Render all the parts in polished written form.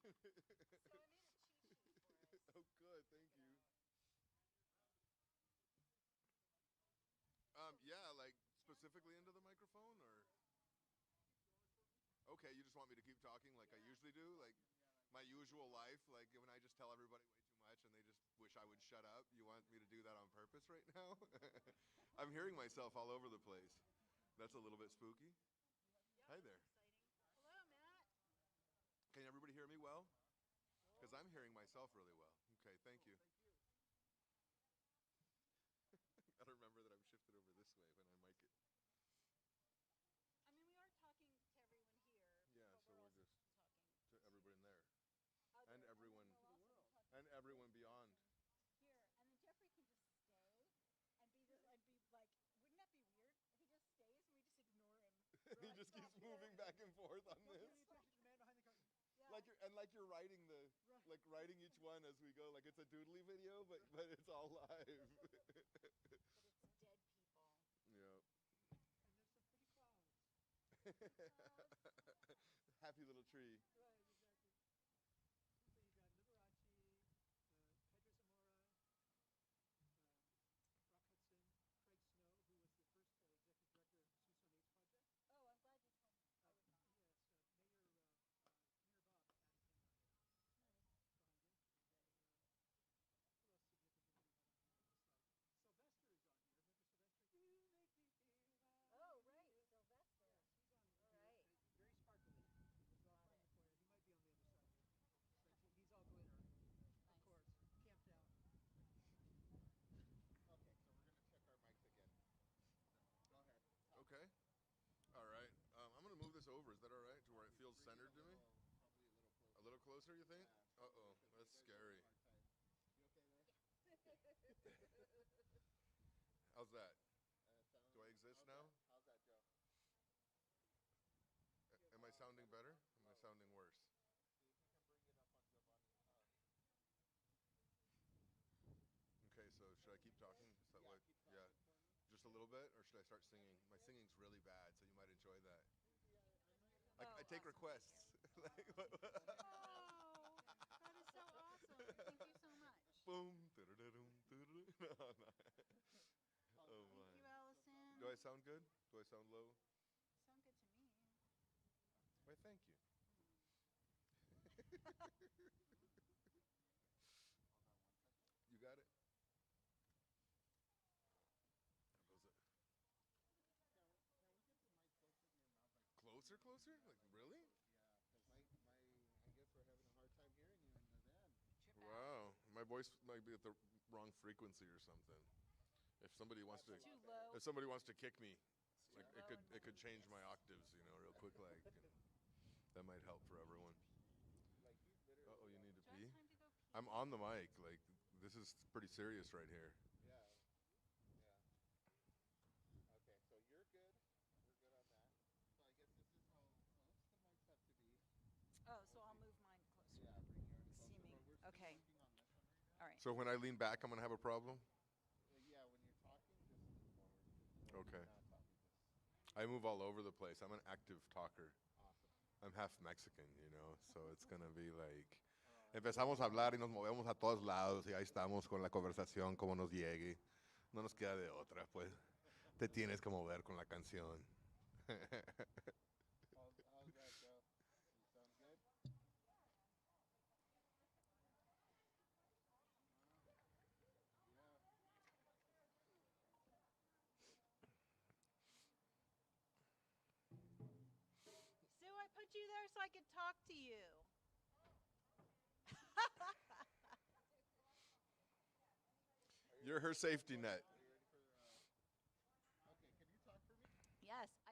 So I made a cheat sheet for us. Oh, good. Thank Check it you. out. Yeah, like specifically into the microphone, or okay, you just want me to keep talking like I usually do, like my usual life, like when I just tell everybody way too much and they just wish I would shut up. You want me to do that on purpose right now? I'm hearing myself all over the place. That's a little bit spooky. Yep, Hi that's there. exciting. Hello, Matt. Can everybody hear me well? Because I'm hearing myself really well. Okay, thank you. Gotta remember that I'm shifted over this way when I mic it. I mean, we are talking to everyone here, Yeah, but so we're we're also just talking to to everybody in there and other, and then everyone we'll also be talking and to everyone this beyond. person here, and then Jeffrey can just stay and be this, and be like, wouldn't that be weird? He just stays and we just ignore him. He just keeps moving back and forth on Don't give this. any attention to the man behind the curtain. Yeah. Like you're writing the Right. like writing each one as we go. Like it's a doodly video, but it's all live. But it's dead people. Yeah. And there's some pretty clouds. Clouds. Happy little tree. Right, exactly. So you've got Liberace, Pedro Zamora, um, Rock Hudson, Craig Snow, who was the first executive director of the Tucson AIDS Project. Oh, I'm glad you told me. I would not. Yes, Mayor Bob added him Nice. behind him. And then who else significant do we have on here on this side? Sylvester is on here. Remember Sylvester? You make me feel Oh, like right, you. Sylvester. Yes, he's on All here. right. Very sparkly. Goes off Got on it. the corner. He might be on the other side here. But he's all glitter, of Nice. course. Camped out. Okay, so we're gonna check our mics again. Go ahead. Okay. All right. I'm gonna move this over. Is that all right? To where it feels Bring it centered to me? probably a little closer. A little closer, you think? Yeah, Uh probably, oh, 'cause that's you guys are having scary. a hard time. You okay there? How's that? Sound, Do I exist how's now? That? How's that, Joe? Am I sounding better? Am I Low. sounding worse? See if you can bring it up on Giovanni. Okay, so should I keep talking? Is that Yeah, what? keep Yeah, talking for me. just a little bit, or should I start singing? My singing's really bad, so you might enjoy that. Maybe I might. I Oh, take awesome. requests. Like, Oh, that is so awesome. Thank you so much. boom, da-da-da-dum, da-da-da. No, no. How's Oh that? Thank my. you, So far, Allison. Do I sound good? Do I sound low? You sound good to me. okay. Why, thank you. Hold on 1 second. You got it. How's it? Can we get the mic closer to your mouth? Like Closer, closer? Like really? yeah, because my I guess we're having a hard time hearing you in the van. Trip out. Wow, my voice might be at the wrong frequency or something. If somebody wants That's a to, Too lot better. low. if somebody wants to kick me, It's too like Yeah. low in it my could change my yes. octaves, real quick, like, and that might help for everyone. Like he's Uh oh, literally you on need the to Do I have pee? time to go I'm pee? on the mic. Like this is pretty serious right here. yeah, yeah. Okay, so you're good. We're good on that. So I guess this is how close the mics have to be. Oh, And so we'll I'll see. move mine closer. Yeah, bring yours closer. Seeming. But we're still Okay. working on this one right now. All right. So when I lean back, I'm gonna have a problem. Yeah, when you're talking, just lean forward. Or when Okay. you're not talking, just I move all over the place. I'm an active talker. awesome. I'm half Mexican, so it's gonna be like Oh, empezamos a hablar y nos movemos a todos lados y ahí estamos con la conversación como nos llegue. No nos queda de otra, pues. Te tienes que mover con la canción. how's that, Joe? You sound good? Yeah. Sue, I put you there so I could talk to you. Are you You're ready her for the safety recording? net. Are you ready for? Okay, can you talk for me? Yes, I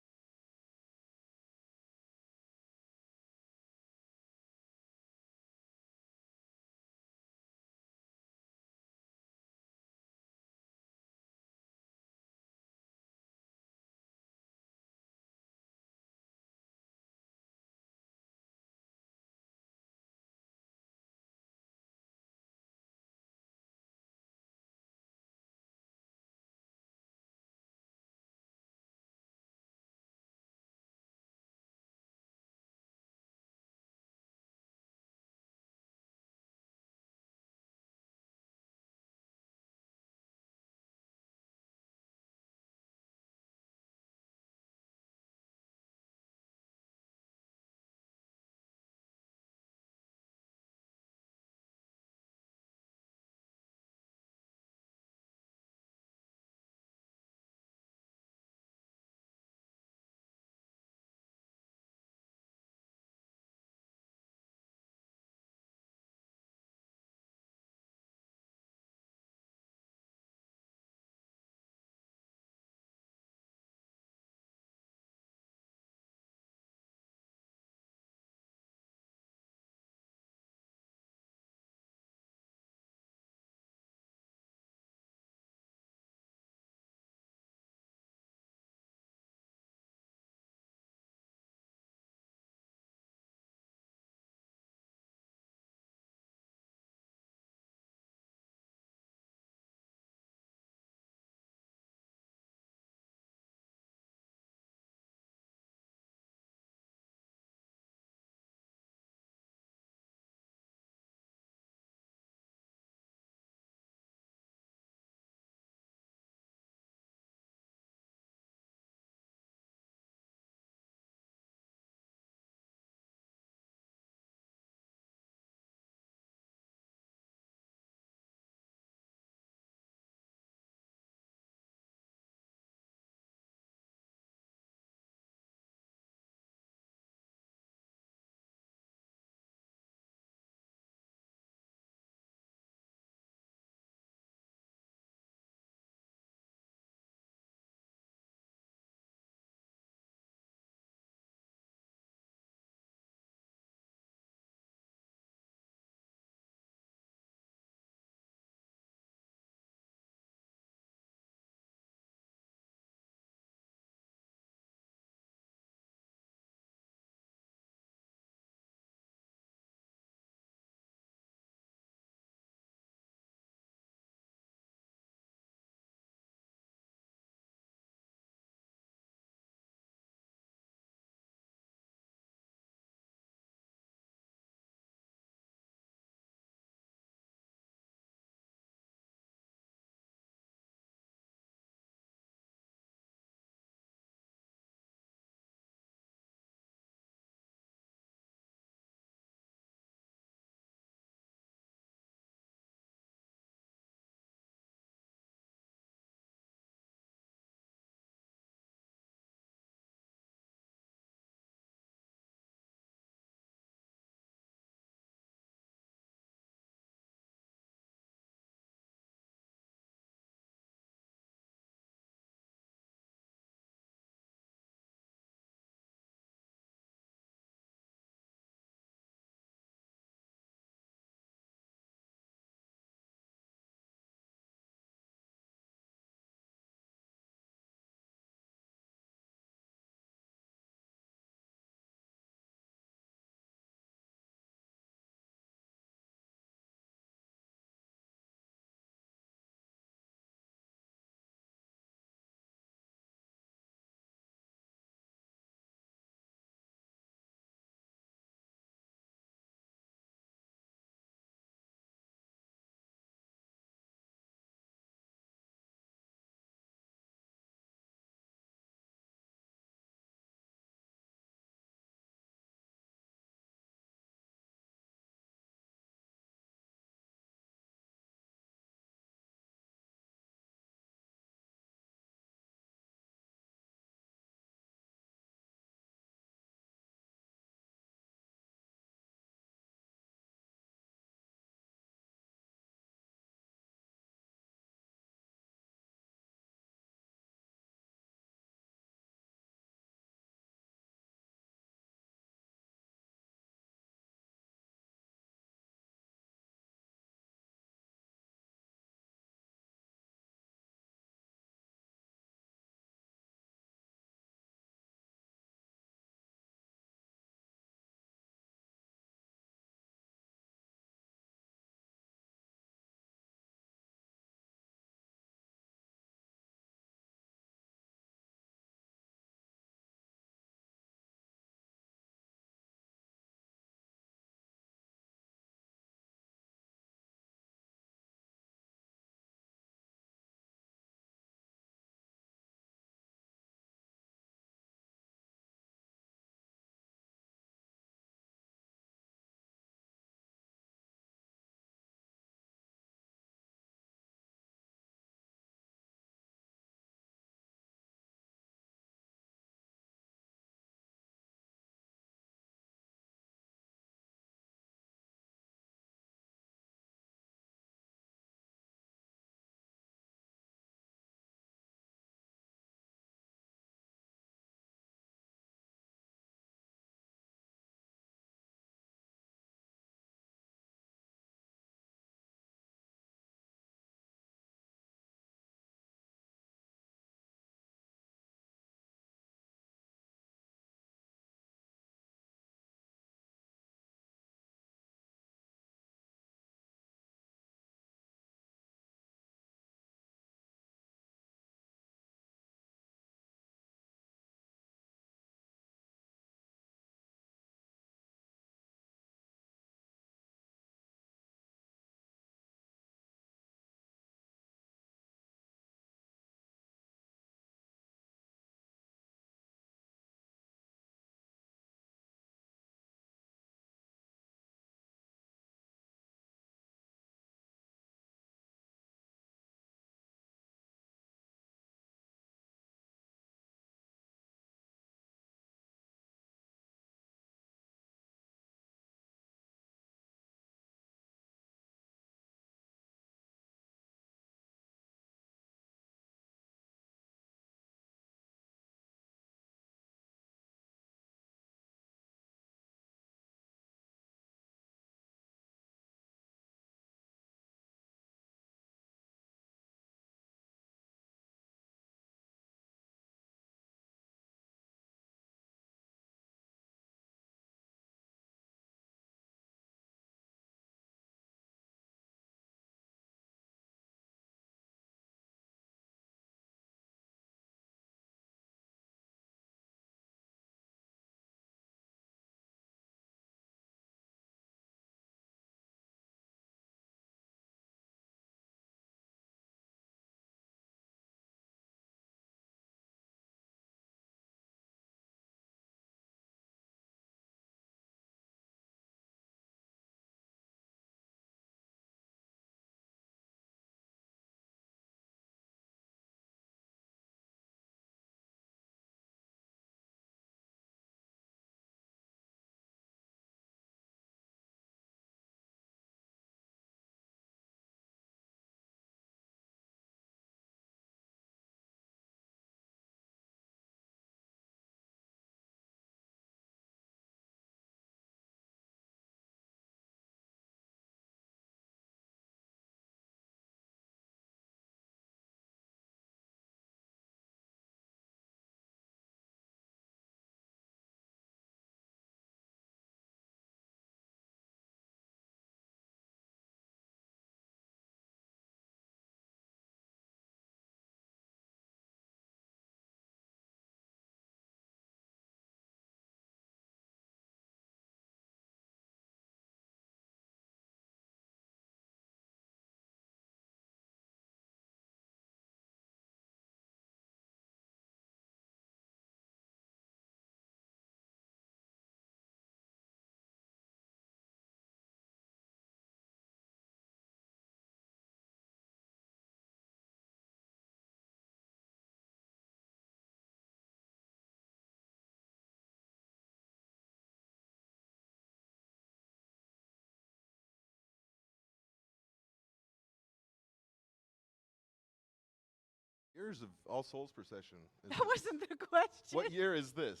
Years of All Souls procession. is That it? wasn't the question. What year is this?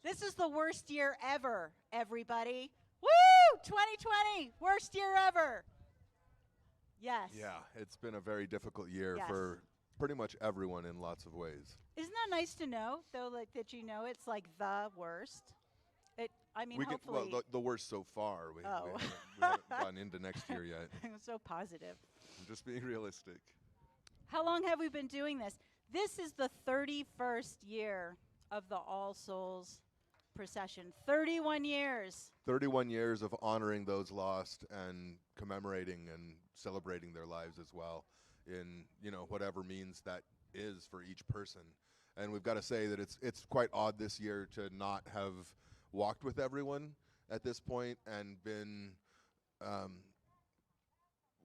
This is the worst year ever, everybody. Woo! 2020, worst year ever. Yes. Yeah, it's been a very difficult year Yes. for pretty much everyone in lots of ways. Isn't that nice to know, though, like that you know it's like the worst? I mean, we can, hopefully. well, the worst so far. We Oh. haven't gone into next year yet. I'm so positive. I'm just being realistic. How long have we been doing this? This is the 31st year of the All Souls procession. 31 years. 31 years of honoring those lost and commemorating and celebrating their lives as well in, whatever means that is for each person. And we've got to say that it's quite odd this year to not have walked with everyone at this point and been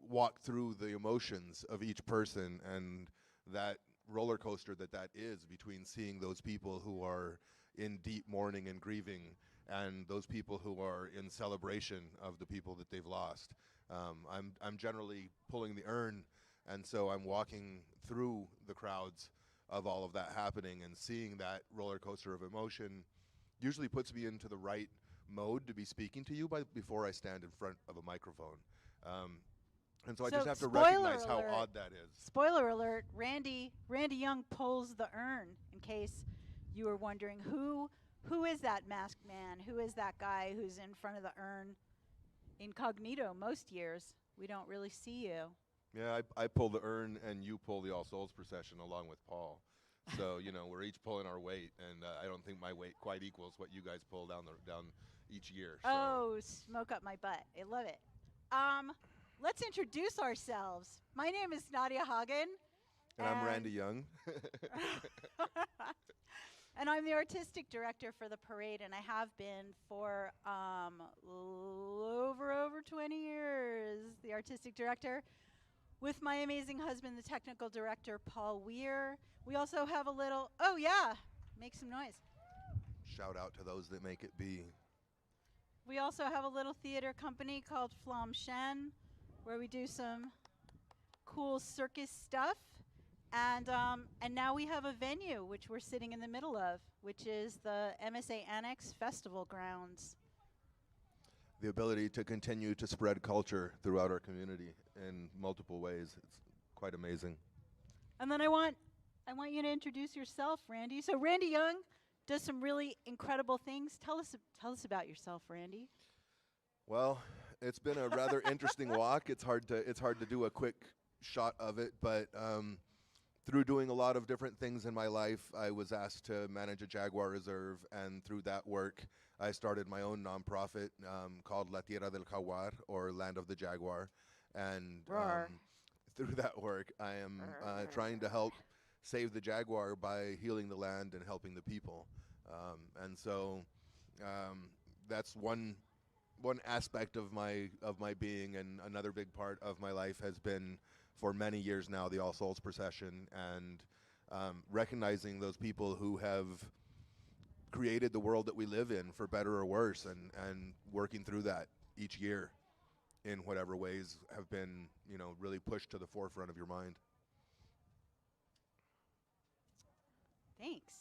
walked through the emotions of each person and that roller coaster that is between seeing those people who are in deep mourning and grieving and those people who are in celebration of the people that they've lost. I'm generally pulling the urn, and so I'm walking through the crowds of all of that happening, and seeing that roller coaster of emotion usually puts me into the right mode to be speaking to you before I stand in front of a microphone. And so I just have to recognize how odd that is. Spoiler alert, Randy Young pulls the urn, in case you were wondering who is that masked man? Who is that guy who's in front of the urn incognito most years? We don't really see you. Yeah, I pull the urn and you pull the All Souls procession along with Paul. So, we're each pulling our weight, and I don't think my weight quite equals what you guys pull down each year. So. Oh, smoke up my butt. I love it. Let's introduce ourselves. My name is Nadia Hagen. And I'm Randy Young. And I'm the artistic director for the parade, and I have been for over 20 years, the artistic director, with my amazing husband, the technical director, Paul Weir. We also have a little, make some noise. Shout out to those that make it be. We also have a little theater company called Flam Shen, where we do some cool circus stuff. And now we have a venue, which we're sitting in the middle of, which is the MSA Annex Festival Grounds. The ability to continue to spread culture throughout our community in multiple ways. It's quite amazing. And then I want you to introduce yourself, Randy. So Randy Young does some really incredible things. Tell us about yourself, Randy. Well, it's been a rather interesting walk. It's hard to do a quick shot of it, but through doing a lot of different things in my life, I was asked to manage a jaguar reserve, and through that work, I started my own nonprofit called La Tierra del Jaguar, or Land of the Jaguar, and through that work, I am trying to help save the jaguar by healing the land and helping the people, and so that's one aspect of my being, and another big part of my life has been, for many years now, the All Souls procession, and recognizing those people who have created the world that we live in, for better or worse, and working through that each year in whatever ways have been, really pushed to the forefront of your mind. Thanks.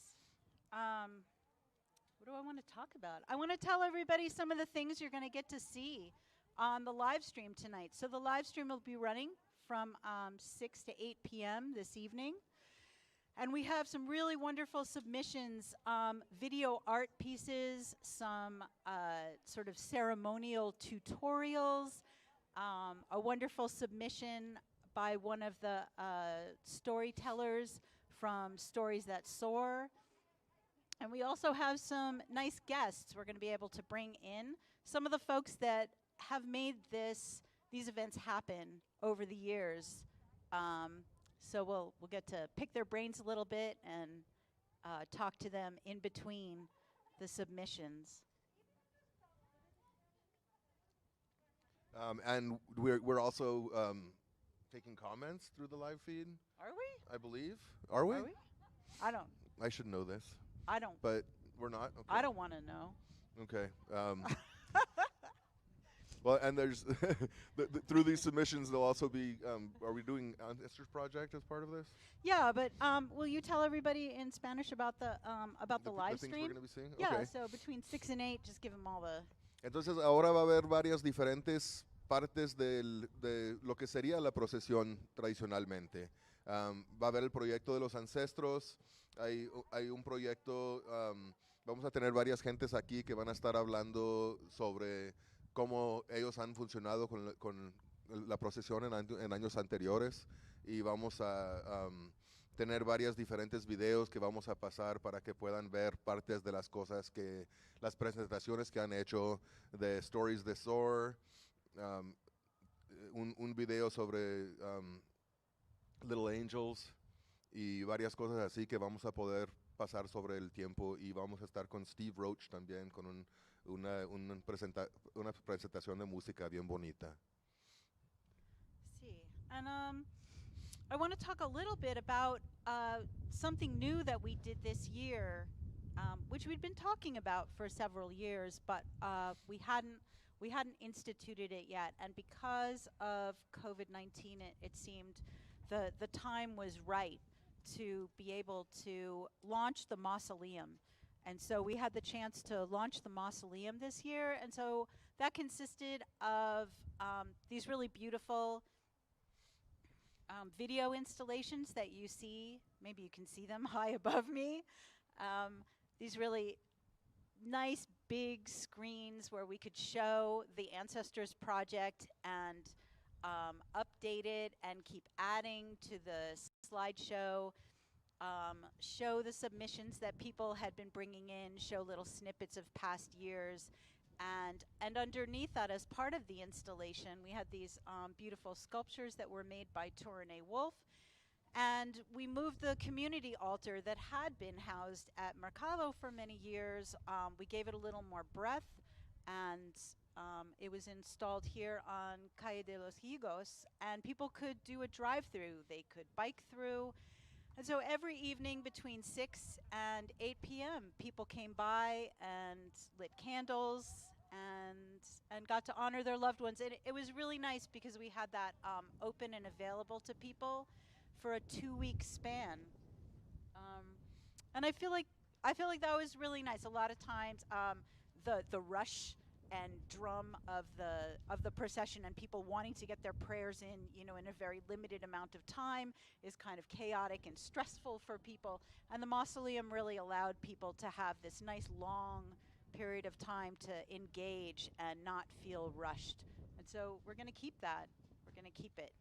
What do I want to talk about? I want to tell everybody some of the things you're going to get to see on the live stream tonight. So the live stream will be running from 6 to 8 p.m. this evening. And we have some really wonderful submissions, video art pieces, some sort of ceremonial tutorials, a wonderful submission by one of the storytellers from Stories That Soar. And we also have some nice guests we're going to be able to bring in. Some of the folks that have made these events happen over the years. So we'll get to pick their brains a little bit and talk to them in between the submissions. And we're also taking comments through the live feed. Are we? I believe. Are we? I don't. I should know this, I don't. but we're not. Okay. I don't want to know. Okay. Well, and there's through these submissions, there'll also be. Are we doing Ancestors Project as part of this? Yeah, but will you tell everybody in Spanish about the live things we're stream? going to be seeing. Yeah, Okay. so between 6 and 8, just give them all the. Entonces ahora va a haber varias diferentes partes de lo que sería la procesión tradicionalmente. Va a haber el proyecto de los ancestros, hay un proyecto, vamos a tener varias gentes aquí que van a estar hablando sobre cómo ellos han funcionado con la procesión en años anteriores y vamos a tener varias diferentes videos que vamos a pasar para que puedan ver partes de las cosas las presentaciones que han hecho de Stories de SOAR, un video sobre Little Angels y varias cosas así que vamos a poder pasar sobre el tiempo y vamos a estar con Steve Roach también con una presentación de música bien bonita. Sí. And I want to talk a little bit about something new that we did this year, which we'd been talking about for several years, but we hadn't instituted it yet. And because of COVID-19, it seemed the time was right to be able to launch the mausoleum. And so we had the chance to launch the mausoleum this year. And so that consisted of these really beautiful video installations that you see. Maybe you can see them high above me. These really nice big screens where we could show the Ancestors Project and update it and keep adding to the slideshow, show the submissions that people had been bringing in, show little snippets of past years. And underneath that, as part of the installation, we had these beautiful sculptures that were made by Torene Wolf. And we moved the community altar that had been housed at Mercado for many years. We gave it a little more breadth, and it was installed here on Calle de los Higos. And people could do a drive-through. They could bike through. And so every evening between 6 and 8 p.m., people came by and lit candles and got to honor their loved ones. And it was really nice because we had that open and available to people for a 2-week span. And I feel like that was really nice. A lot of times, the rush and drum of the procession and people wanting to get their prayers in a very limited amount of time is kind of chaotic and stressful for people. And the mausoleum really allowed people to have this nice long period of time to engage and not feel rushed. And so we're going to keep that. We're going to keep it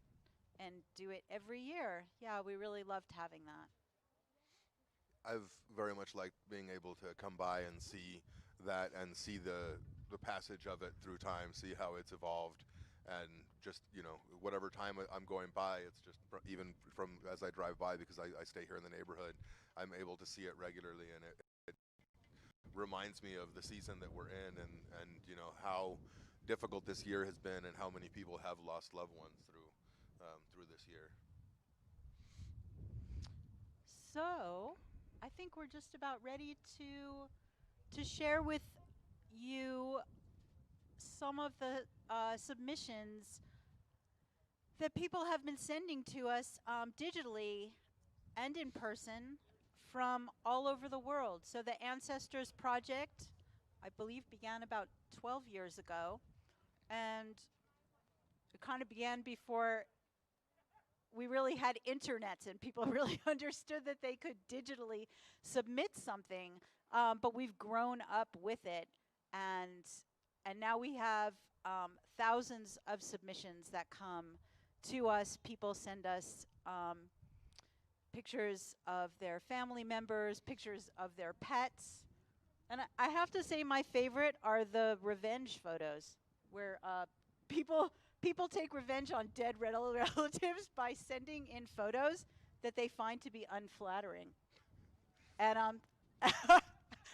and do it every year. Yeah, we really loved having that. I've very much liked being able to come by and see that and see the passage of it through time, see how it's evolved, and just, whatever time I'm going by, it's just even from as I drive by, because I stay here in the neighborhood, I'm able to see it regularly, and it reminds me of the season that we're in and how difficult this year has been and how many people have lost loved ones through this year. So I think we're just about ready to share with you some of the submissions that people have been sending to us digitally and in person from all over the world. So the Ancestors Project, I believe, began about 12 years ago, and it kind of began before we really had internets and people really understood that they could digitally submit something, but we've grown up with it, and now we have thousands of submissions that come to us. People send us pictures of their family members, pictures of their pets, and I have to say my favorite are the revenge photos, where people take revenge on dead relatives by sending in photos that they find to be unflattering. And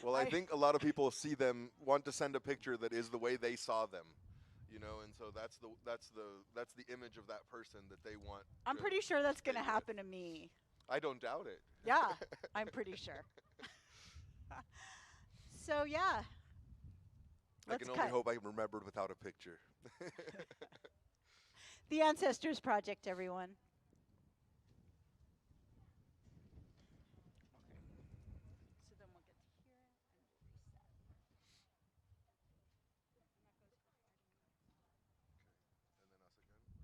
well, I think a lot of people want to send a picture that is the way they saw them, and so that's the image of that person that they want. I'm pretty sure that's going to happen to me. I don't doubt it. Yeah, I'm pretty sure. So yeah. I can only hope I'm remembered without a picture. The Ancestors Project, everyone. So then we'll get to here and we'll reset. And that goes for 5 minutes. And then us again, or something else.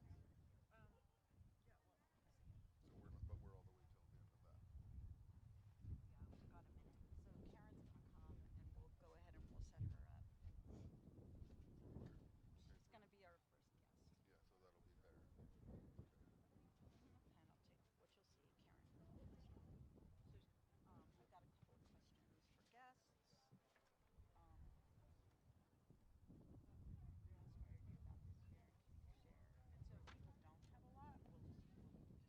Yeah, well, us again. So we're not, but we're all the way till the end of that. Yeah, we've got a minute. So Karen's gonna come and we'll go ahead and we'll set her up. She's gonna be our first guest. Yeah, so that'll be there. Okay. And I'll take what you'll see, Karen. So I've got a couple of questions for guests. What inspired you about this year? Can you share? And so if people don't have a lot, we'll just do some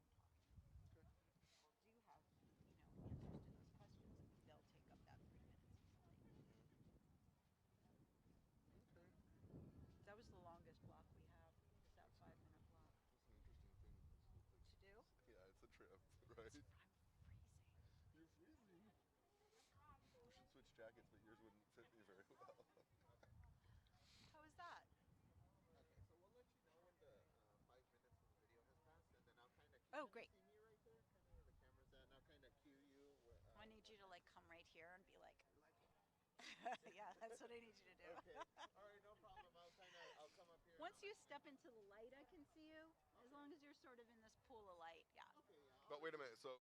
talking. Okay. People do have, answers to those questions, they'll take up that 3 minutes easily. Okay. That was the longest block we have, is that 5 minute block. That's an interesting thing. This whole thing. To do? Yeah, it's a trip, right? I'm freezing. You're freezing. We should switch jackets, but yours wouldn't fit me very well. How is that? Okay, so we'll let you know when the 5 minutes of the video has passed, and then I'll kind of. Oh, great. See me right there, kind of where the camera's at, and I'll kind of cue you. I need you to like come right here and be like, yeah, that's what I need you to do. Okay. All right, no problem. I'll come up here. Once you step into the light, I can see you. As long as you're sort of in this pool of light, yeah. Okay, yeah. But wait a minute. So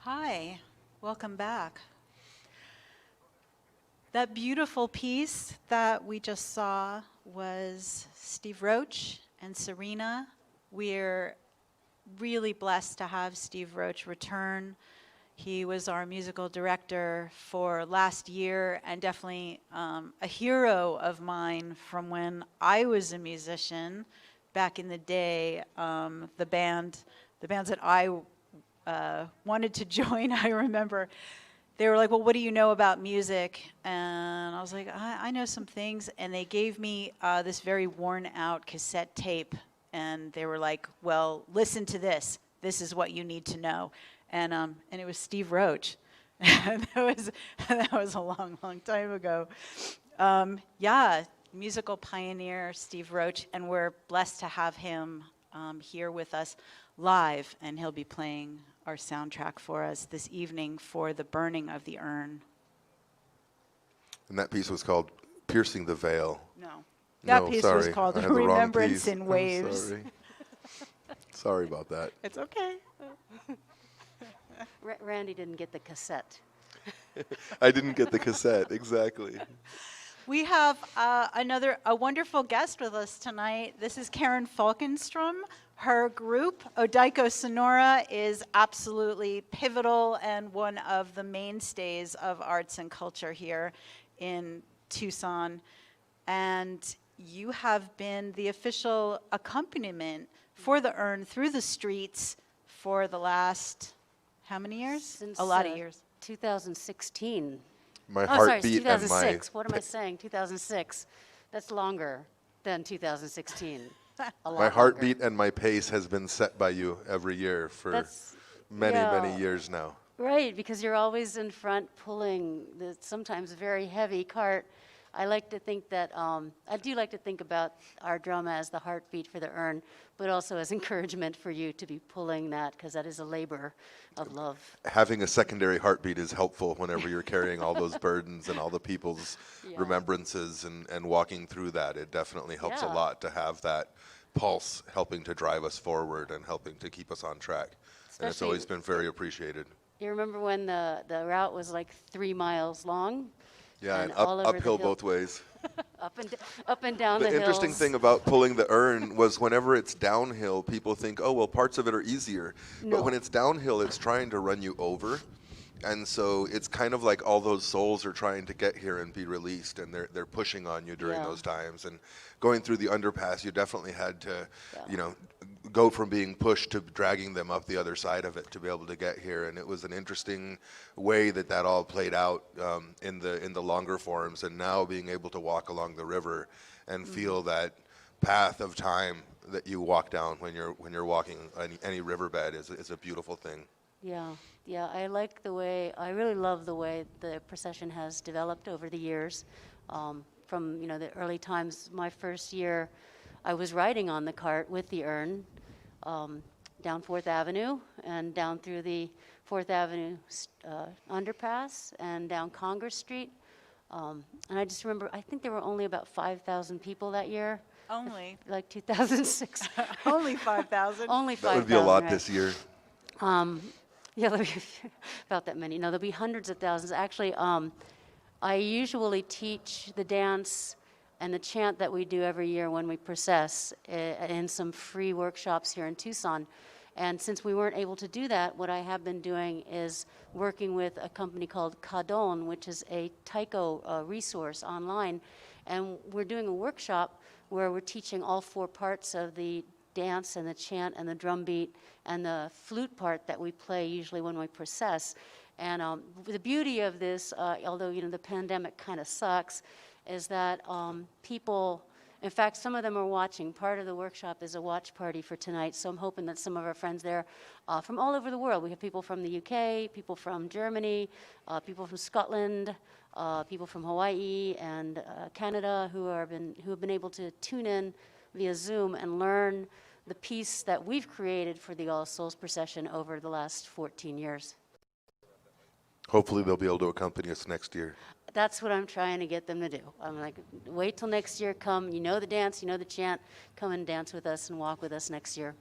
Hi, welcome back. That beautiful piece that we just saw was Steve Roach and Serena. We're really blessed to have Steve Roach return. He was our musical director for last year and definitely a hero of mine from when I was a musician back in the day. The bands that I wanted to join, I remember they were like, well, what do you know about music? And I was like, I know some things. And they gave me this very worn out cassette tape. And they were like, well, listen to this. This is what you need to know. And it was Steve Roach. that was a long, long time ago. Yeah, musical pioneer Steve Roach. And we're blessed to have him here with us live. And he'll be playing our soundtrack for us this evening for the burning of the urn. And that piece was called Piercing the Veil. No. That No, piece was sorry. called I had the wrong Remembrance piece. in I'm Waves. sorry. Sorry about that. It's okay. Randy didn't get the cassette. I didn't get the cassette, exactly. We have a wonderful guest with us tonight. This is Karen Falkenstrom. Her group, Odaiko Sonora, is absolutely pivotal and one of the mainstays of arts and culture here in Tucson. And you have been the official accompaniment for the urn through the streets for the last, how many years? Since, a lot of years. 2016. My Oh, sorry, heartbeat and my 2006. What am I saying? 2006. That's longer than 2016. A lot my heartbeat longer. and my pace has been set by you every year for That's many yeah. years now. Right, because you're always in front pulling the sometimes very heavy cart. I like to think that, I do like to think about our drama as the heartbeat for the urn, but also as encouragement for you to be pulling that, because that is a labor of love. Having a secondary heartbeat is helpful whenever you're carrying all those burdens and all the people's Yeah. remembrances and walking through that. It definitely helps a Yeah. lot to have that pulse helping to drive us forward and helping to keep us on track. And it's Especially- always been very appreciated. You remember when the route was like 3 miles long? Yeah, and all over the uphill hill. both ways. Up and down the The interesting hills. thing about pulling the urn was whenever it's downhill, people think, oh, well, parts of it are easier. No. But when it's downhill, it's trying to run you over. And so it's kind of like all those souls are trying to get here and be released, and they're pushing on you during Yeah. those times. And going through the underpass, you definitely had to, Yeah. go from being pushed to dragging them up the other side of it to be able to get here. And it was an interesting way that all played out in the longer forms. And now being able to walk along the river and feel that path of time that you walk down when you're walking any riverbed is a beautiful thing. Yeah, I really love the way the procession has developed over the years. From the early times, my first year, I was riding on the cart with the urn down 4th Avenue and down through the 4th Avenue underpass and down Congress Street. And I just remember, I think there were only about 5,000 people that year, Only. like 2006. Only 5,000. Only 5,000. That would be a lot right. this year. Yeah, there'll be about that many. No, there'll be hundreds of thousands. Actually, I usually teach the dance and the chant that we do every year when we process in some free workshops here in Tucson. And since we weren't able to do that, what I have been doing is working with a company called Cadon, which is a taiko resource online. And we're doing a workshop where we're teaching all 4 parts of the dance and the chant and the drum beat and the flute part that we play usually when we process. And the beauty of this, although the pandemic kind of sucks, is that people, in fact, some of them are watching. Part of the workshop is a watch party for tonight, so I'm hoping that some of our friends there from all over the world. We have people from the UK, people from Germany, people from Scotland, people from Hawaii and Canada who have been able to tune in via Zoom and learn the piece that we've created for the All Souls procession over the last 14 years. Hopefully they'll be able to accompany us next year. That's what I'm trying to get them to do. I'm like, wait till next year, come, you know the dance, you know the chant, come and dance with us and walk with us next year.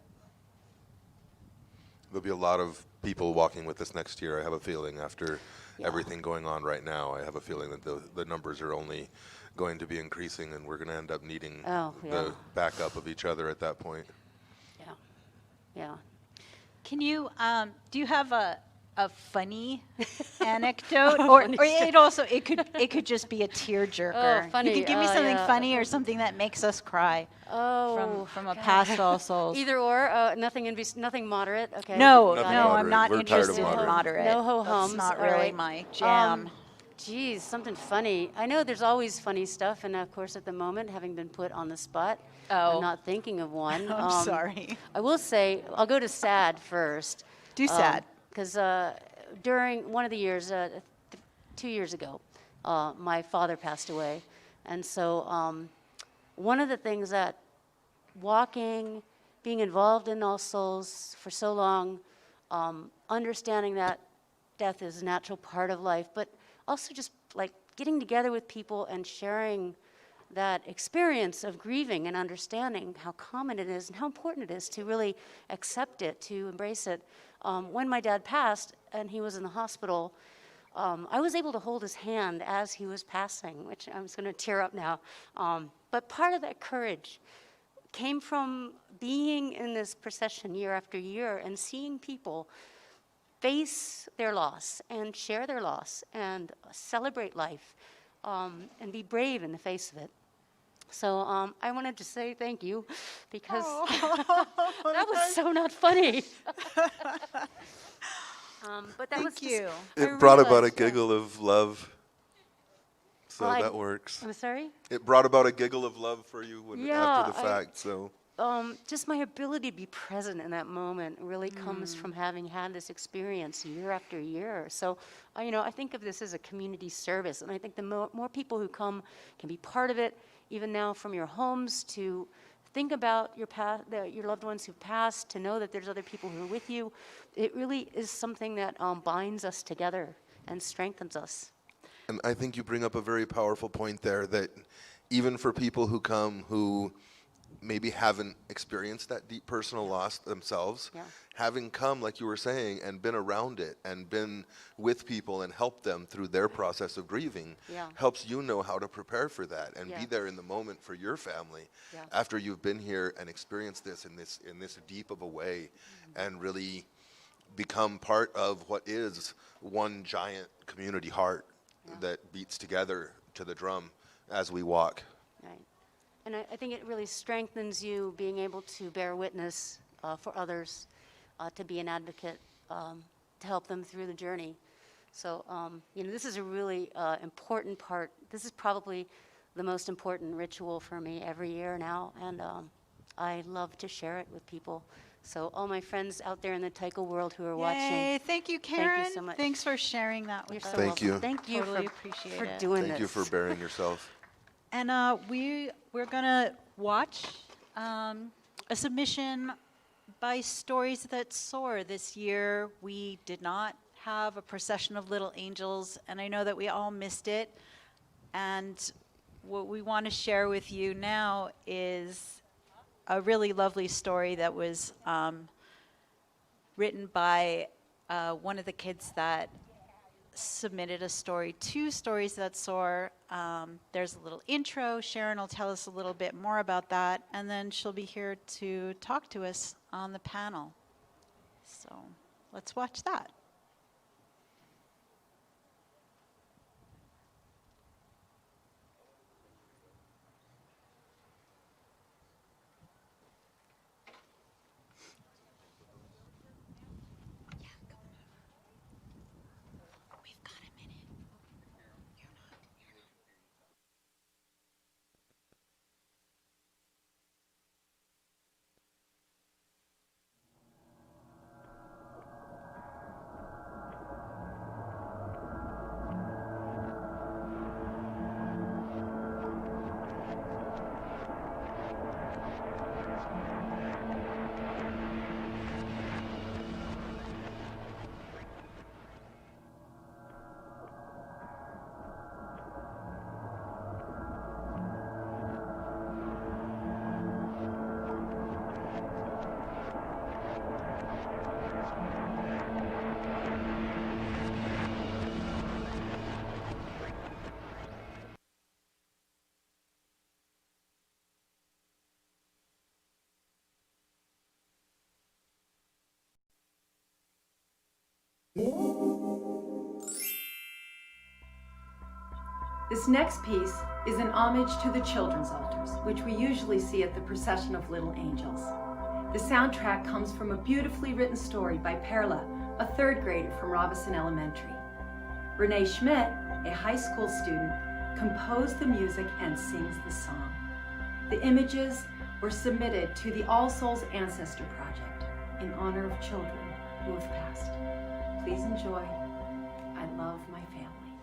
there'll be a lot of people walking with us next year. I have a feeling after Yeah. everything going on right now, I have a feeling that the numbers are only going to be increasing, and we're going to end up needing Oh, yeah. the backup of each other at that point. Yeah. Yeah. Can you, do you have a funny anecdote? Or Funny it could just be a tearjerker. funny, You could give me something yeah. funny or something that makes us cry Oh. from a God. past All Souls. Either or, nothing moderate. Okay. No, Nothing no, I'm moderate. not We're tired of interested in moderate. moderate. No ho-hums, That's not all really right. my jam. Geez, something funny. I know there's always funny stuff, and of course, at the moment, having been put on the spot, Oh. I'm not thinking of one. I'm sorry. I will say, I'll go to sad first. Do sad. Because during one of the years, 2 years ago, my father passed away. And so one of the things that walking, being involved in All Souls for so long, understanding that death is a natural part of life, but also just like getting together with people and sharing that experience of grieving and understanding how common it is and how important it is to really accept it, to embrace it. When my dad passed and he was in the hospital, I was able to hold his hand as he was passing, which I'm just going to tear up now. But part of that courage came from being in this procession year after year and seeing people face their loss and share their loss and celebrate life and be brave in the face of it. So I wanted to say thank you because that was so not funny. But that was Thank you. I It brought about a realized, yeah. giggle of love, so Well, that works. I'm sorry? It brought about a giggle of love for you Yeah, after the I- fact, so. Just my ability to be present in that moment really comes from having had this experience year after year. So, I think of this as a community service, and I think the more people who come can be part of it, even now from your homes, to think about your loved ones who've passed, to know that there's other people who are with you. It really is something that binds us together and strengthens us. And I think you bring up a very powerful point there, that even for people who come who maybe haven't experienced that deep personal loss themselves, Yeah. having come, like you were saying, and been around it and been with people and helped them through their process of grieving, Yeah. helps you know how to prepare for that and Yeah. be there in the moment for your family Yeah. after you've been here and experienced this in this deep of a way, and really become part of what is one giant community heart that beats together to the drum as we walk. Right. And I think it really strengthens you being able to bear witness for others, to be an advocate, to help them through the journey. So, this is a really important part. This is probably the most important ritual for me every year now, and I love to share it with people. So all my friends out there in the Taiko world who are watching, Yay, thank you, Karen. so much. Thanks for sharing that you're with so us. Thank welcome. you. Thank you Totally for appreciate it. doing Thank this. you for bearing yourself. And we're gonna watch a submission by Stories That Soar. This year we did not have a procession of little angels, and I know that we all missed it. And what we want to share with you now is a really lovely story that was written by one of the kids that submitted a story to Stories That Soar. There's a little intro. Sharon will tell us a little bit more about that, and then she'll be here to talk to us on the panel. So let's watch that. This next piece is an homage to the children's altars, which we usually see at the Procession of Little Angels. The soundtrack comes from a beautifully written story by Perla, a third grader from Robison Elementary. Renee Schmidt, a high school student, composed the music and sings the song. The images were submitted to the All Souls Ancestor Project in honor of children who have passed. Please enjoy I Love My Family.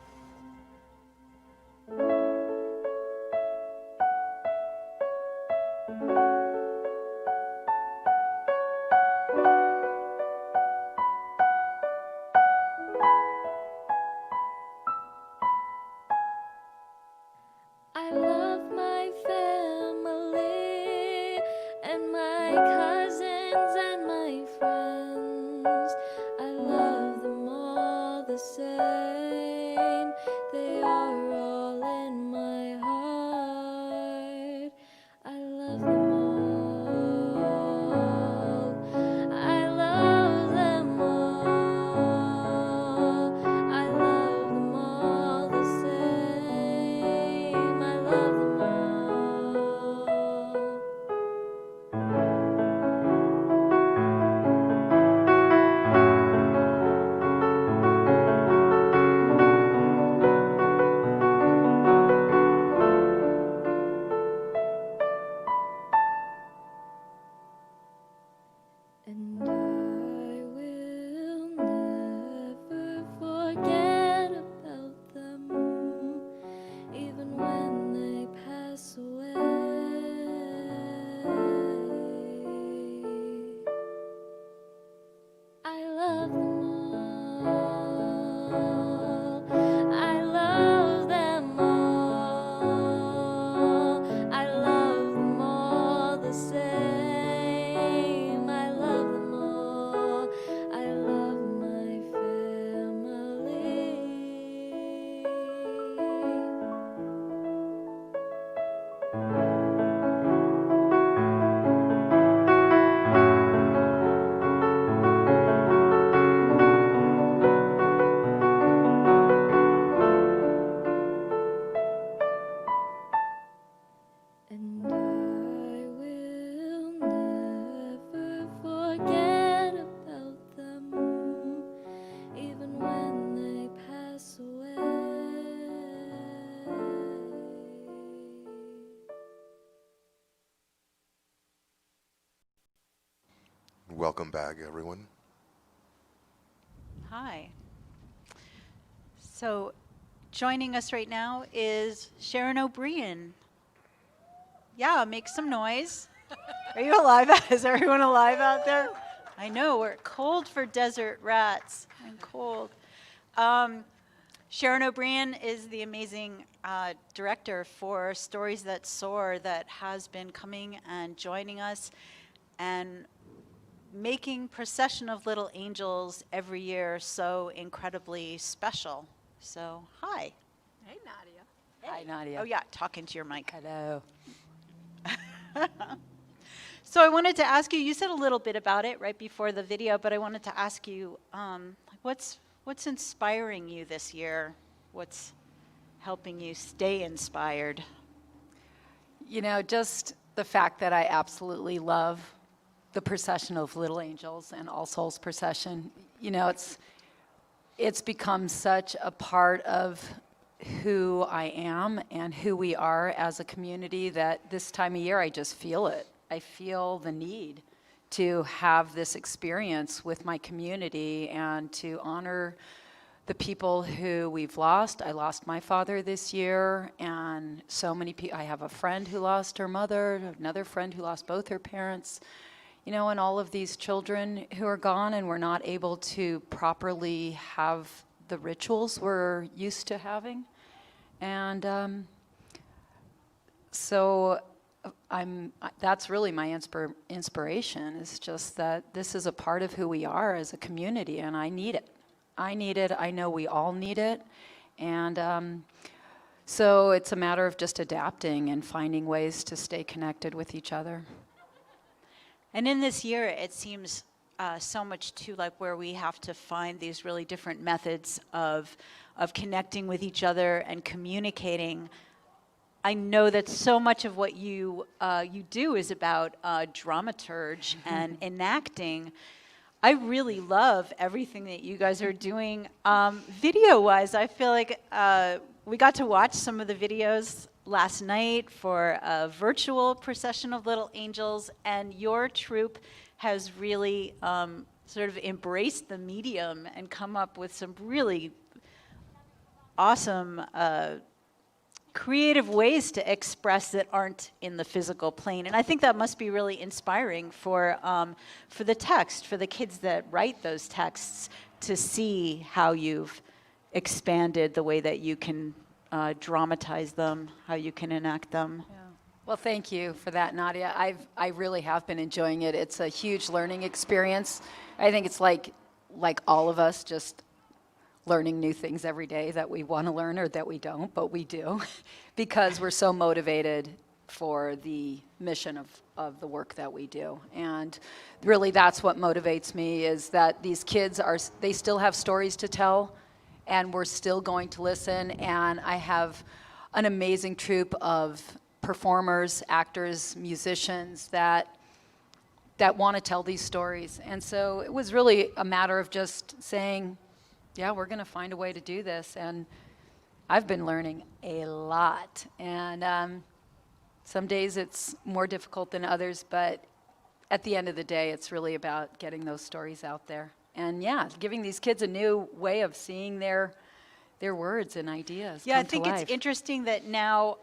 I love my family and my cousins and my friends. I love them all the same. They are all in my heart. I love them all. I love them all. I love them all the same. I love them all. And I will never forget about them, even when they pass away. I love them all. I love them all. I love them all the same. I love them all. I love my family. And I will never forget about them, even when they pass away. Welcome back, everyone. Hi. So, joining us right now is Sharon O'Brien. Yeah, make some noise. Are you alive? Is everyone alive out there? I know, we're cold for desert rats. I'm cold. Sharon O'Brien is the amazing director for Stories That Soar that has been coming and joining us and making Procession of Little Angels every year so incredibly special. So, hi. Hey, Nadia. Hi, Nadia. Oh yeah, talking to your mic. Hello. So I wanted to ask you, you said a little bit about it right before the video, but I wanted to ask you, what's inspiring you this year? What's helping you stay inspired? You know, just the fact that I absolutely love the Procession of Little Angels and All Souls Procession. You know, it's become such a part of who I am and who we are as a community that this time of year I just feel it. I feel the need to have this experience with my community and to honor the people who we've lost. I lost my father this year, and so many people. I have a friend who lost her mother, another friend who lost both her parents. You know, and all of these children who are gone, and we're not able to properly have the rituals we're used to having. And so that's really my inspiration, is just that this is a part of who we are as a community, and I need it. I need it. I know we all need it. And so it's a matter of just adapting and finding ways to stay connected with each other. And in this year, it seems so much too, like where we have to find these really different methods of connecting with each other and communicating. I know that so much of what you do is about dramaturge and enacting. I really love everything that you guys are doing video-wise. I feel like we got to watch some of the videos last night for a virtual procession of Little Angels, and your troupe has really sort of embraced the medium and come up with some really awesome creative ways to express that aren't in the physical plane. And I think that must be really inspiring for the text, for the kids that write those texts, to see how you've expanded the way that you can dramatize them, how you can enact them. Yeah. Well, thank you for that, Nadia. I really have been enjoying it. It's a huge learning experience. I think it's like all of us, just learning new things every day that we want to learn or that we don't, but we do, because we're so motivated for the mission of the work that we do. And really that's what motivates me, is that these kids they still have stories to tell, and we're still going to listen. And I have an amazing troupe of performers, actors, musicians that want to tell these stories. And so it was really a matter of just saying, yeah, we're going to find a way to do this. And I've been learning a lot. And some days it's more difficult than others, but at the end of the day, it's really about getting those stories out there. And yeah, giving these kids a new way of seeing their words and ideas. Yeah, I come to think life. it's interesting that now,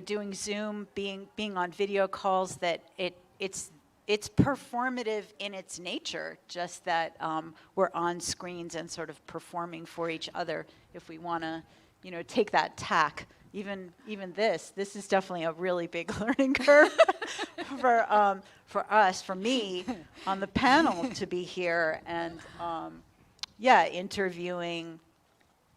doing Zoom, being on video calls, that it's performative in its nature, just that we're on screens and sort of performing for each other. If we want to, take that tack, even this is definitely a really big learning curve for us, for me, on the panel to be here and interviewing.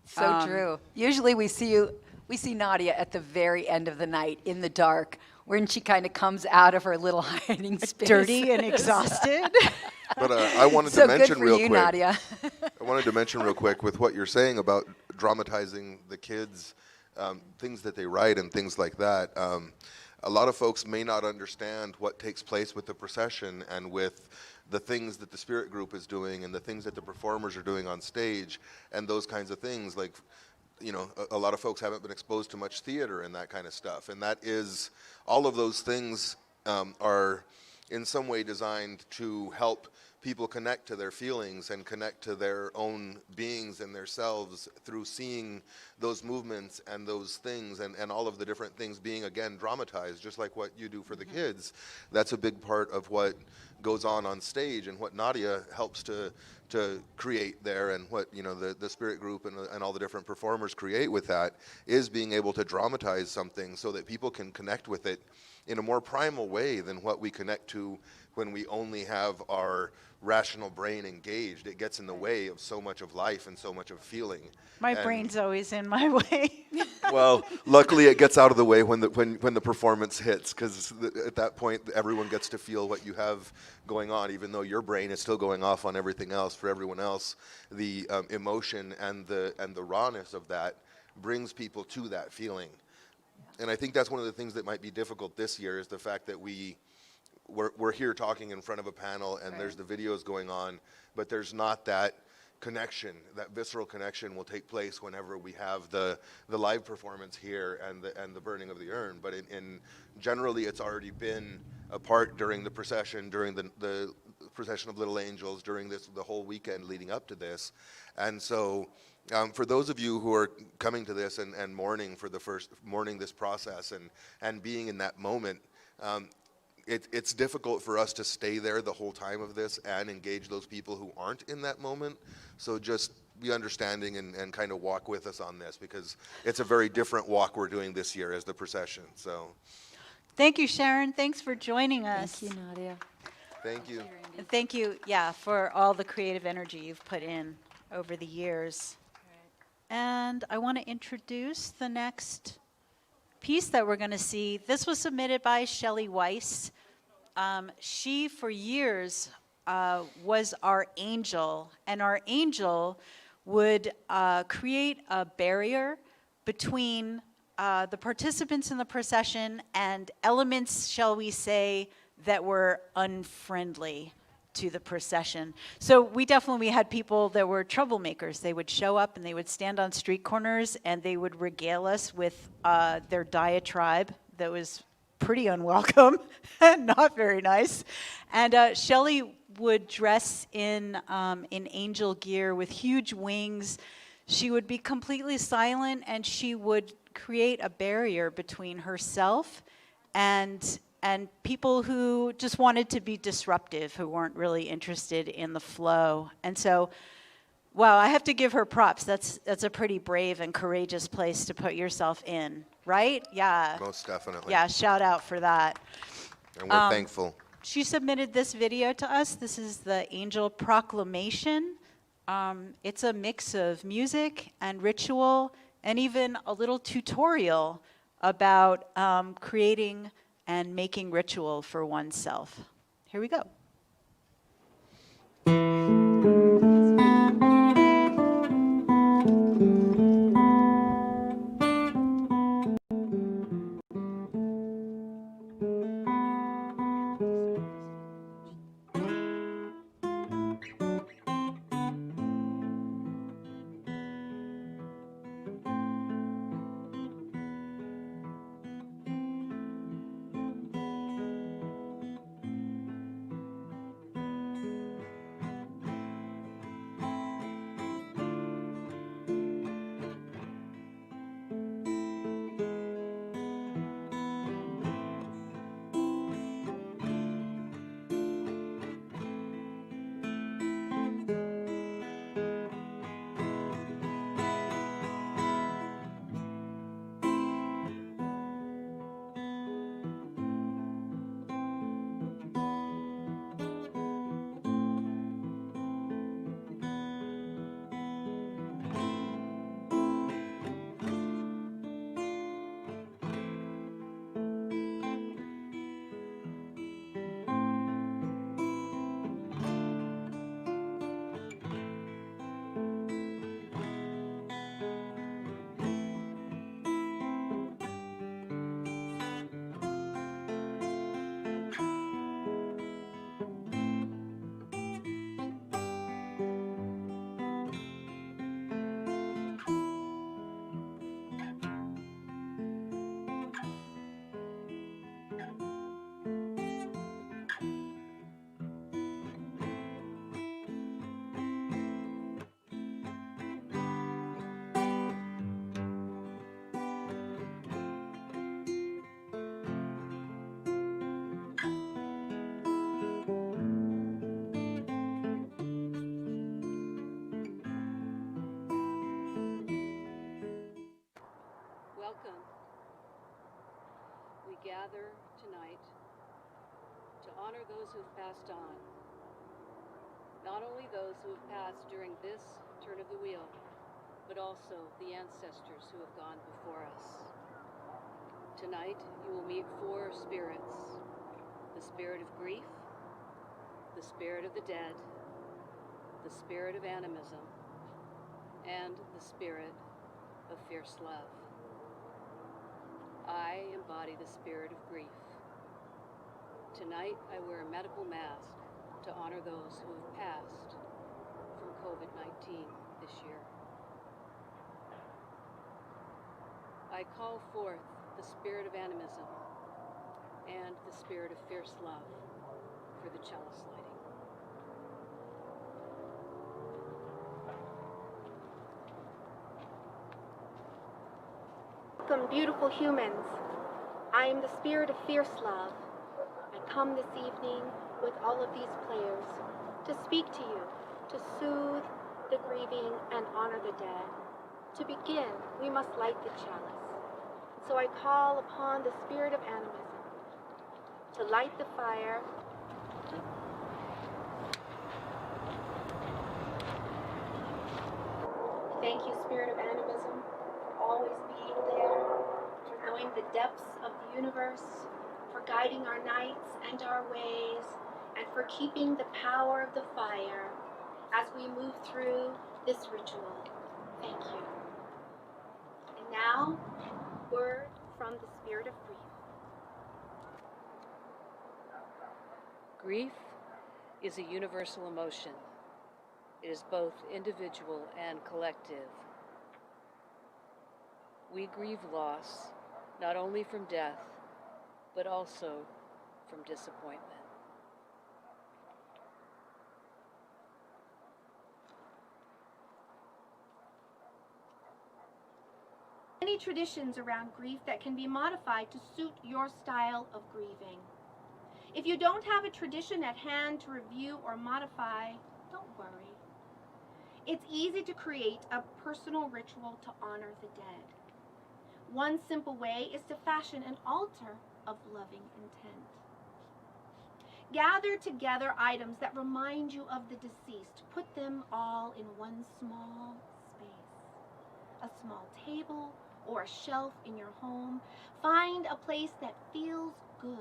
So true. Usually we see Nadia at the very end of the night in the dark, when she kind of comes out of her little hiding space. Dirty and exhausted. But I wanted So to good mention for real you, quick. Nadia. I wanted to mention real quick with what you're saying about dramatizing the kids, things that they write and things like that. A lot of folks may not understand what takes place with the procession and with the things that the spirit group is doing and the things that the performers are doing on stage and those kinds of things. Like, a lot of folks haven't been exposed to much theater and that kind of stuff. And that is, all of those things are in some way designed to help people connect to their feelings and connect to their own beings and their selves through seeing those movements and those things and all of the different things being, again, dramatized, just like what you do for the kids. That's a big part of what goes on stage and what Nadia helps to create there, and what the spirit group and all the different performers create with that, is being able to dramatize something so that people can connect with it in a more primal way than what we connect to when we only have our rational brain engaged. It gets in the way of so much of life and so much of feeling. My brain's always in my way. Well, luckily it gets out of the way when the performance hits, because at that point everyone gets to feel what you have going on, even though your brain is still going off on everything else. For everyone else, the emotion and the rawness of that brings people to that feeling. And I think that's one of the things that might be difficult this year, is the fact that we're here talking in front of a panel and there's the videos going on, but there's not that connection. That visceral connection will take place whenever we have the live performance here and the burning of the urn. But in generally, it's already been a part during the procession, during the procession of Little Angels, during the whole weekend leading up to this. And so for those of you who are coming to this and mourning this process and being in that moment, it's difficult for us to stay there the whole time of this and engage those people who aren't in that moment. So just be understanding and kind of walk with us on this, because it's a very different walk we're doing this year as the procession. So Thank you, Sharon. Thanks for joining us. Thank you, Nadia. thank you. And thank you, for all the creative energy you've put in over the years. And I want to introduce the next piece that we're going to see. This was submitted by Shelley Weiss. She, for years, was our angel, and our angel would create a barrier between the participants in the procession and elements, shall we say, that were unfriendly to the procession. So we definitely had people that were troublemakers. They would show up and they would stand on street corners and they would regale us with their diatribe that was pretty unwelcome and not very nice. And Shelley would dress in angel gear with huge wings. She would be completely silent and she would create a barrier between herself and people who just wanted to be disruptive, who weren't really interested in the flow. And so, wow, I have to give her props. That's a pretty brave and courageous place to put yourself in, right? Yeah. Most definitely. Yeah, shout out for that. And we're thankful. She submitted this video to us. This is the Angel Proclamation. It's a mix of music and ritual and even a little tutorial about creating and making ritual for oneself. Here we go. Welcome. We gather tonight to honor those who have passed on. Not only those who have passed during this turn of the wheel, but also the ancestors who have gone before us. Tonight, you will meet four spirits: the spirit of grief, the spirit of the dead, the spirit of animism, and the spirit of fierce love. I embody the spirit of grief. Tonight, I wear a medical mask to honor those who have passed from COVID-19 this year. I call forth the spirit of animism and the spirit of fierce love for the chalice lighting. Welcome, beautiful humans. I am the spirit of fierce love. I come this evening with all of these players to speak to you, to soothe the grieving and honor the dead. To begin, we must light the chalice. So I call upon the spirit of animism to light the fire. Thank you, spirit of animism, for always being there, for knowing the depths of the universe, for guiding our nights and our ways, and for keeping the power of the fire as we move through this ritual. Thank you. And now, word from the Spirit of Grief. Grief is a universal emotion. It is both individual and collective. We grieve loss, not only from death, but also from disappointment. Many traditions around grief that can be modified to suit your style of grieving. If you don't have a tradition at hand to review or modify, don't worry. It's easy to create a personal ritual to honor the dead. One simple way is to fashion an altar of loving intent. Gather together items that remind you of the deceased. Put them all in one small space. A small table or a shelf in your home. Find a place that feels good.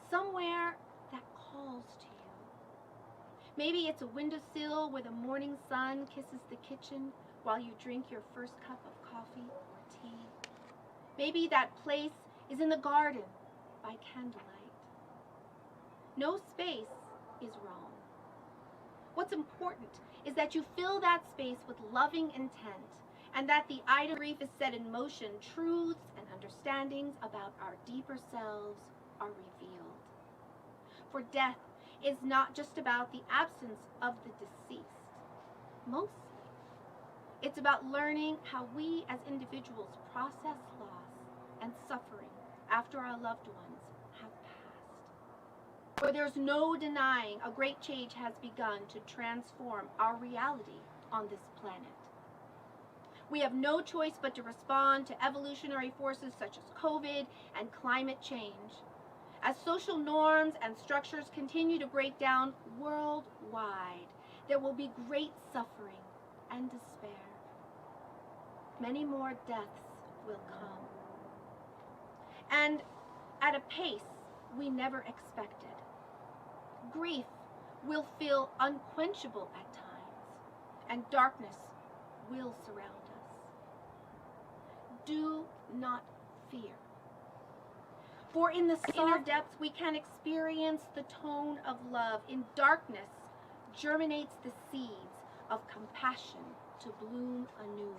Somewhere that calls to you. Maybe it's a windowsill where the morning sun kisses the kitchen while you drink your first cup of coffee or tea. Maybe that place is in the garden by candlelight. No space is wrong. What's important is that you fill that space with loving intent, and that the item of grief is set in motion. Truths and understandings about our deeper selves are revealed. For death is not just about the absence of the deceased. Mostly, it's about learning how we as individuals process loss and suffering after our loved ones have passed. For there's no denying a great change has begun to transform our reality on this planet. We have no choice but to respond to evolutionary forces such as COVID and climate change. As social norms and structures continue to break down worldwide, there will be great suffering and despair. Many more deaths will come. And at a pace we never expected. Grief will feel unquenchable at times, and darkness will surround us. Do not fear. For in the inner depths we can experience the tone of love. In darkness germinates the seeds of compassion to bloom anew.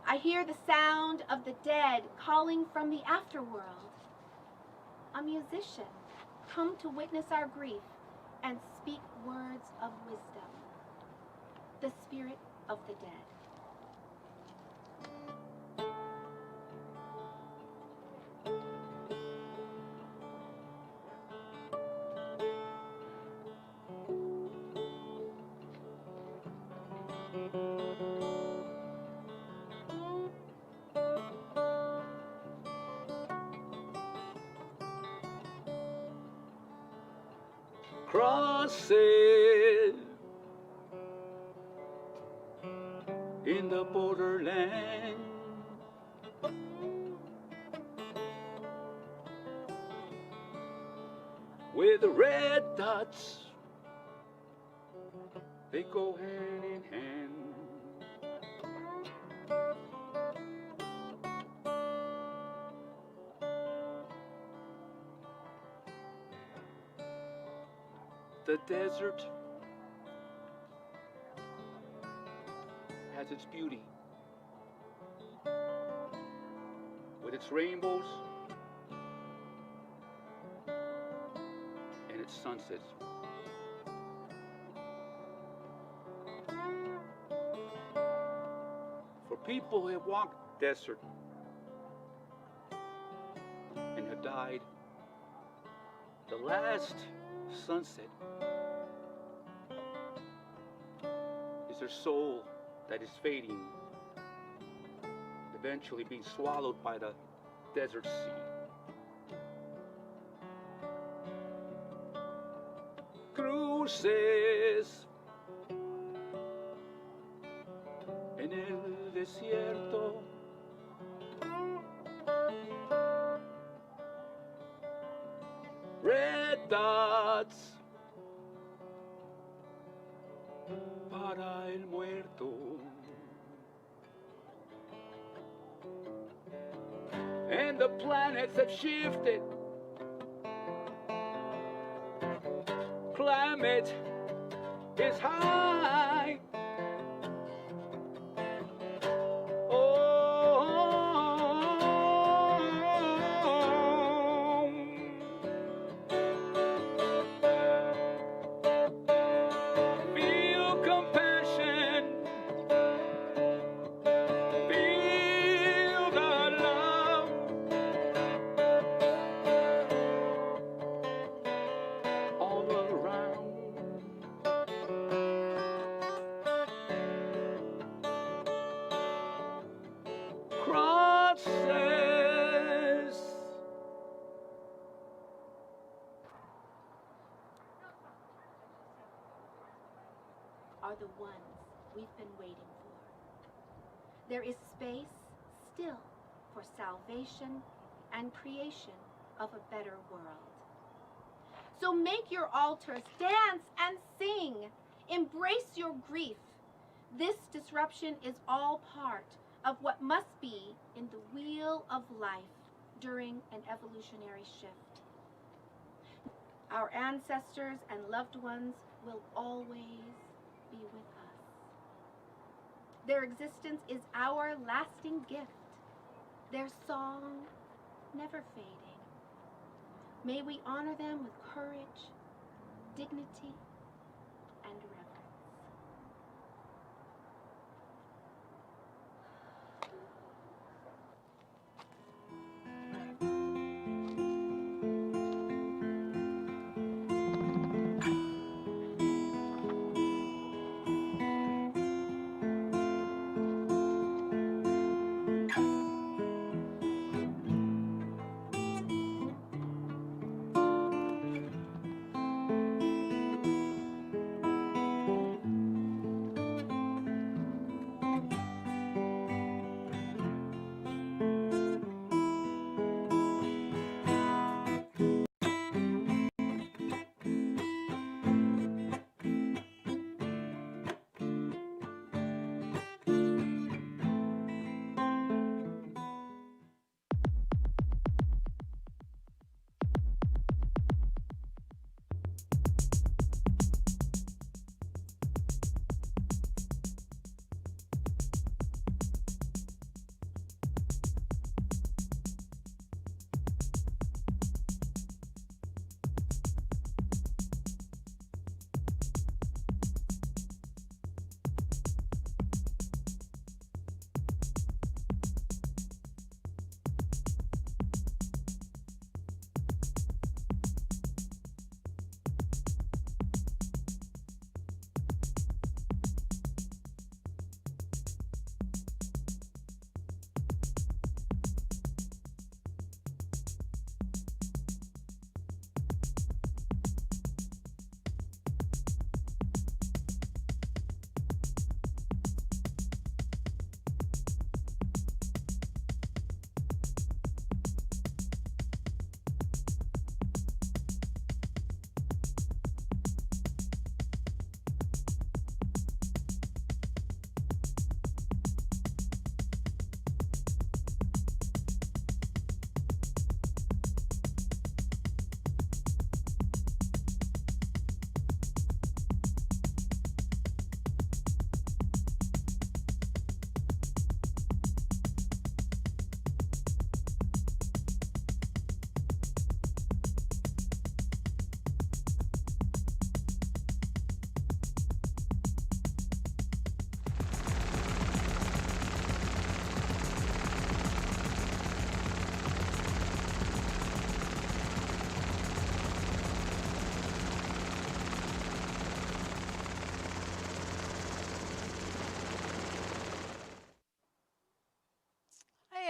I hear the sound of the dead calling from the afterworld. A musician, come to witness our grief and speak words of wisdom. The spirit of the dead. Crosses in the borderland, with the red dots, they go hand in hand. The desert has its beauty, with its rainbows and its sunsets. For people who have walked the desert and have died, the last sunset is their soul that is fading, eventually being swallowed by the desert sea. Cruces en el desierto, red dots para el muerto. And the planets have shifted. Climate is high. Feel compassion. Feel the love. All around. Crosses. Are the ones we've been waiting for. There is space still for salvation and creation of a better world. So make your altars, dance and sing. Embrace your grief. This disruption is all part of what must be in the wheel of life during an evolutionary shift. Our ancestors and loved ones will always be with us. Their existence is our lasting gift, their song never fading. May we honor them with courage, dignity, and reverence.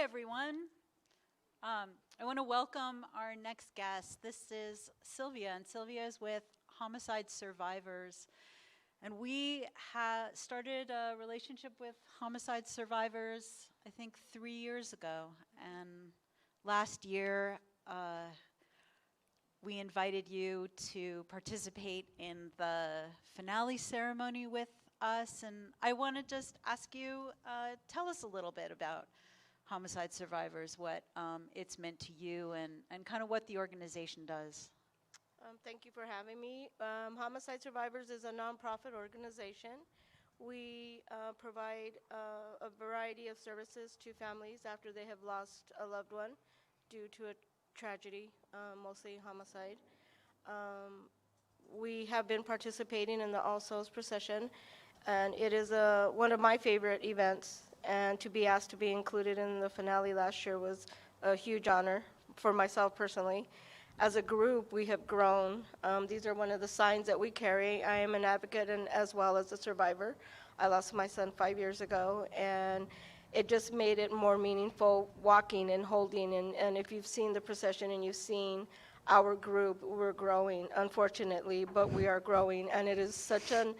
Everyone. I want to welcome our next guest. This is Sylvia, and Sylvia is with Homicide Survivors. And we started a relationship with Homicide Survivors, I think 3 years ago. And last year, we invited you to participate in the finale ceremony with us, and I want to just ask you, tell us a little bit about Homicide Survivors, what it's meant to you, and kind of what the organization does. Thank you for having me. Homicide Survivors is a nonprofit organization. We provide a variety of services to families after they have lost a loved one due to a tragedy, mostly homicide. We have been participating in the All Souls procession, and it is one of my favorite events, and to be asked to be included in the finale last year was a huge honor for myself personally. As a group, we have grown. These are one of the signs that we carry. I am an advocate and as well as a survivor. I lost my son 5 years ago, and it just made it more meaningful walking and holding. And if you've seen the procession and you've seen our group, we're growing, unfortunately, but we are growing. And it is such an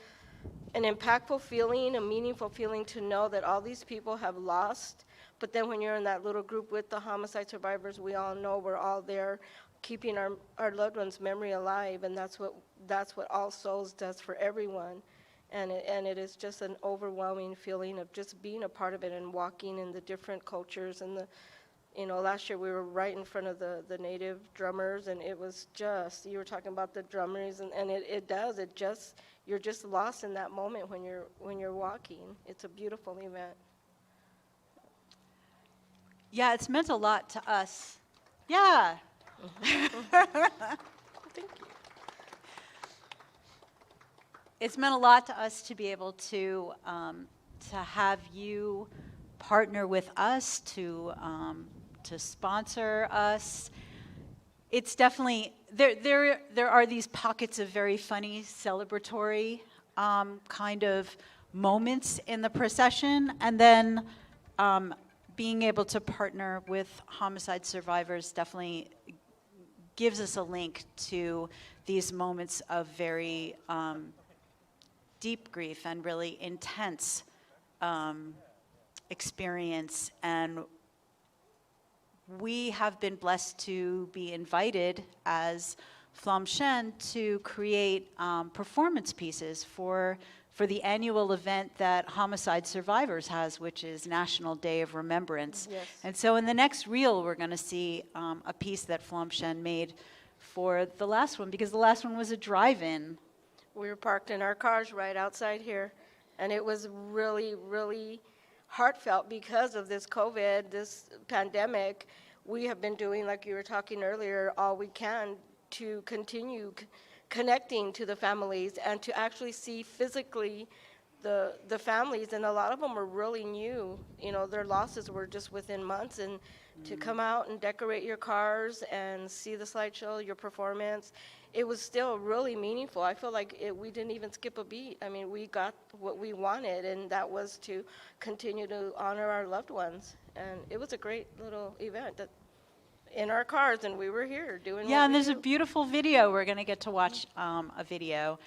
impactful feeling, a meaningful feeling to know that all these people have lost. But then when you're in that little group with the homicide survivors, we all know we're all there keeping our loved one's memory alive, and that's what All Souls does for everyone. And it is just an overwhelming feeling of just being a part of it and walking in the different cultures. And last year we were right in front of the native drummers, and it was just, you were talking about the drummers, and you're just lost in that moment when you're walking. It's a beautiful event. Yeah, it's meant a lot to us. Yeah. Thank you. It's meant a lot to us to be able to have you partner with us, to sponsor us. It's definitely there are these pockets of very funny celebratory kind of moments in the procession, and then being able to partner with homicide survivors definitely gives us a link to these moments of very deep grief and really intense experience. And we have been blessed to be invited as Flam Shen to create performance pieces for the annual event that Homicide Survivors has, which is National Day of Remembrance. Yes. And so in the next reel, we're going to see a piece that Flam Shen made for the last one, because the last one was a drive-in. We were parked in our cars right outside here, and it was really, really heartfelt because of this COVID, this pandemic. We have been doing, like you were talking earlier, all we can to continue connecting to the families and to actually see physically the families, and a lot of them were really new. Their losses were just within months, and to come out and decorate your cars and see the slideshow, your performance, it was still really meaningful. I feel like we didn't even skip a beat. I mean, we got what we wanted, and that was to continue to honor our loved ones. And it was a great little event in our cars, and we were here doing Yeah, what and we there's a do. beautiful video. We're going to get to watch a video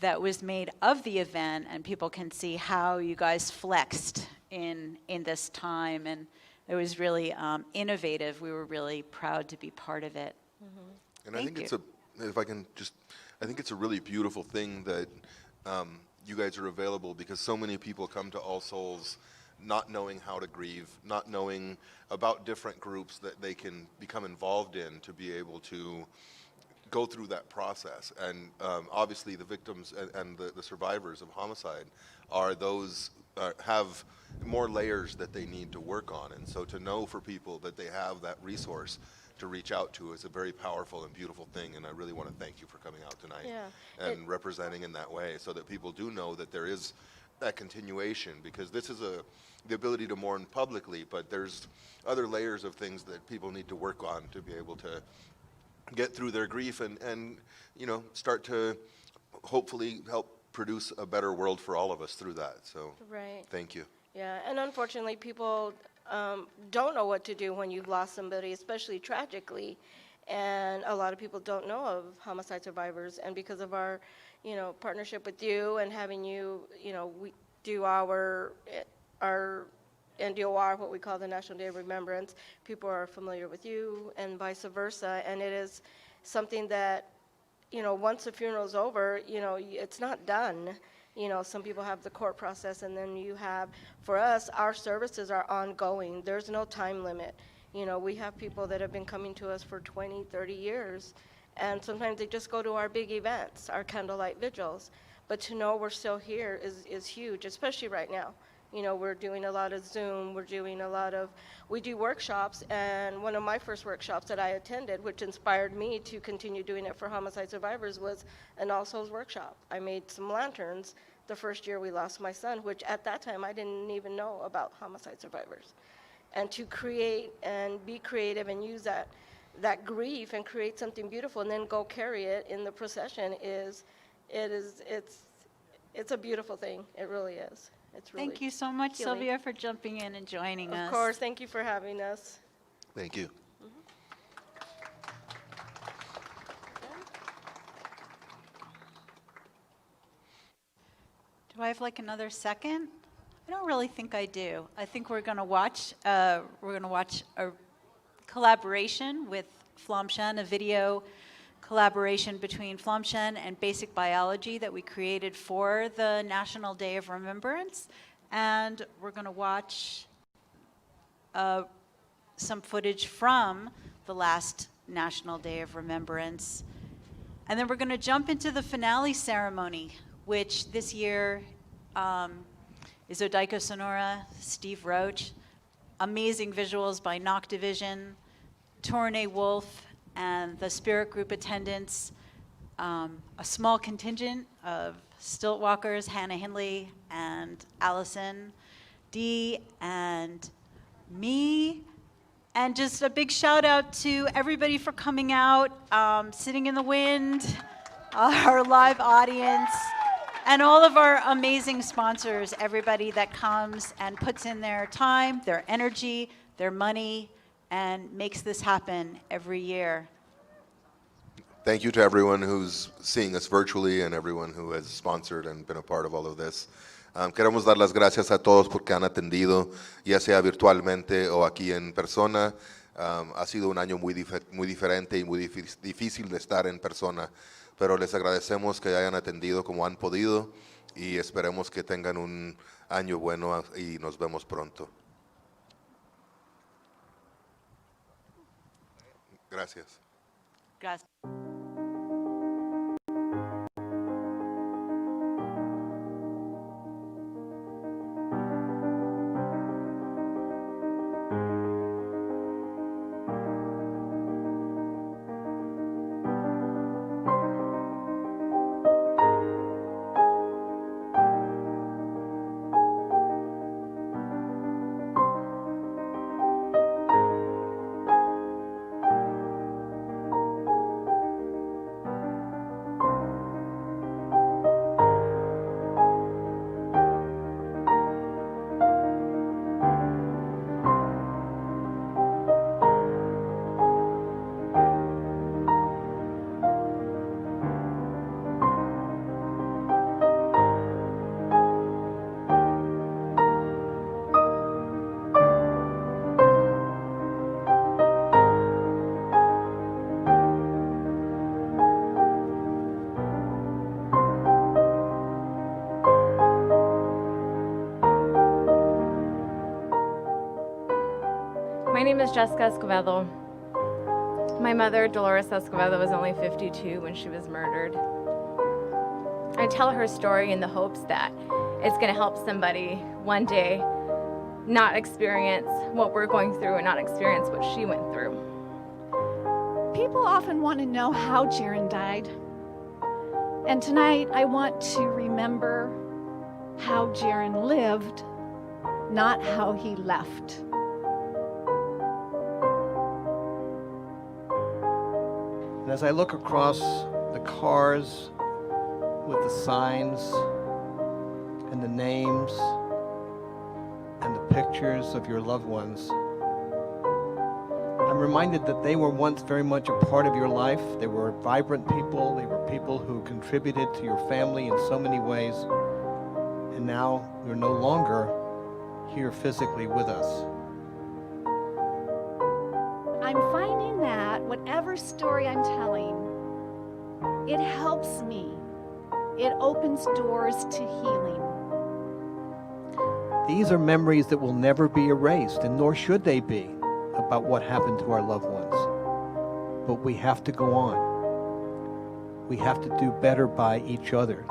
that was made of the event, and people can see how you guys flexed in this time, and it was really innovative. We were really proud to be part of it. And I think I think it's a really beautiful thing that you guys are available, because so many people come to All Souls not knowing how to grieve, not knowing about different groups that they can become involved in to be able to go through that process. And obviously the victims and the survivors of homicide are those have more layers that they need to work on. And so to know for people that they have that resource to reach out to is a very powerful and beautiful thing, and I really want to thank you for coming out tonight and representing in that way, so that people do know that there is that continuation, because this is the ability to mourn publicly, but there's other layers of things that people need to work on to be able to get through their grief and start to hopefully help produce a better world for all of us through that. So thank you. Yeah, and unfortunately people don't know what to do when you've lost somebody, especially tragically. And a lot of people don't know of homicide survivors. And because of our, partnership with you and having you, we do our NDOR, what we call the National Day of Remembrance, people are familiar with you and vice versa. And it is something that, you know, once the funeral's over, you know, it's not done. You know, some people have the court process, and then you have, for us, our services are ongoing. There's no time limit. You know, we have people that have been coming to us for 20, 30 years, and sometimes they just go to our big events, our candlelight vigils. But to know we're still here is huge, especially right now. You know, we're doing a lot of Zoom, we do workshops, and one of my first workshops that I attended, which inspired me to continue doing it for homicide survivors, was an All Souls workshop. I made some lanterns the first year we lost my son, which at that time I didn't even know about homicide survivors. And to create and be creative and use that grief and create something beautiful and then go carry it in the procession it's a beautiful thing. It really is. It's really Thank you so much, healing. Sylvia, for jumping in and joining us. Of course, thank you for having us. Thank you. Do I have like another second? I don't really think I do. I think we're going to watch a collaboration with Flomshan, a video collaboration between Flomshan and Basic Biology that we created for the National Day of Remembrance. And we're going to watch some footage from the last National Day of Remembrance. And then we're going to jump into the finale ceremony, which this year is Odaiko Sonora, Steve Roach, amazing visuals by Noctivision, Tourney Wolf, and the Spirit Group attendants, a small contingent of Stiltwalkers, Hannah Hindley and Allison D, and me. And just a big shout out to everybody for coming out, sitting in the wind, our live audience, and all of our amazing sponsors, everybody that comes and puts in their time, their energy, their money, and makes this happen every year. Thank you to everyone who's seeing us virtually and everyone who has sponsored and been a part of all of this. Queremos dar las gracias a todos porque han atendido, ya sea virtualmente o aquí en persona. Ha sido un año muy diferente y muy difícil de estar en persona, pero les agradecemos que hayan atendido como han podido y esperemos que tengan un año bueno y nos vemos pronto. Gracias. Gracias. My name is Jessica Escovedo. My mother, Dolores Escovedo, was only 52 when she was murdered. I tell her story in the hopes that it's going to help somebody one day not experience what we're going through and not experience what she went through. People often want to know how Jaron died. And tonight I want to remember how Jaron lived, not how he left. And as I look across the cars with the signs and the names and the pictures of your loved ones, I'm reminded that they were once very much a part of your life. They were vibrant people. They were people who contributed to your family in so many ways. And now you're no longer here physically with us. I'm finding that whatever story I'm telling, it helps me. It opens doors to healing. These are memories that will never be erased, and nor should they be, about what happened to our loved ones. But we have to go on. We have to do better by each other.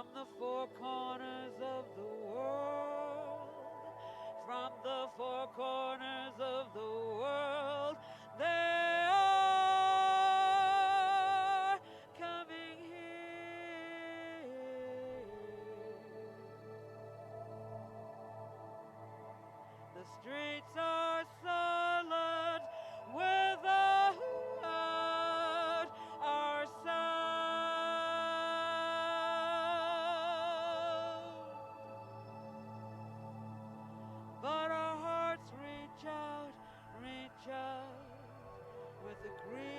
from the four corners of the world, from the four corners of the world, they are coming here. The streets are silent without our sound, but our hearts reach out with a green